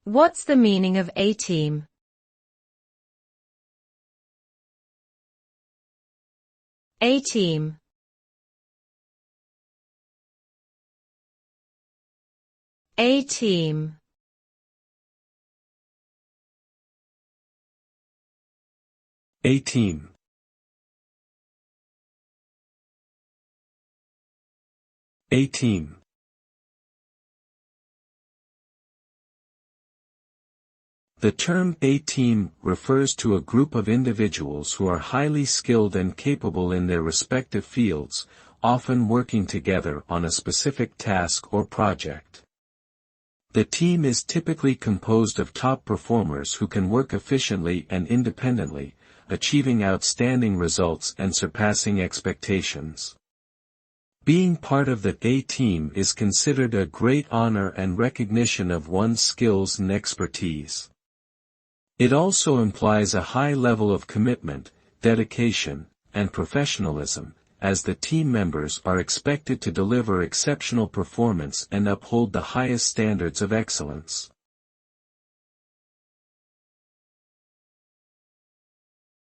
What's the meaning of A-team? A-team. A-team. A-team. A-team. The term A-team refers to a group of individuals who are highly skilled and capable in their respective fields, often working together on a specific task or project. The team is typically composed of top performers who can work efficiently and independently, achieving outstanding results and surpassing expectations. Being part of the A-team is considered a great honor and recognition of one's skills and expertise. It also implies a high level of commitment, dedication, and professionalism, as the team members are expected to deliver exceptional performance and uphold the highest standards of excellence.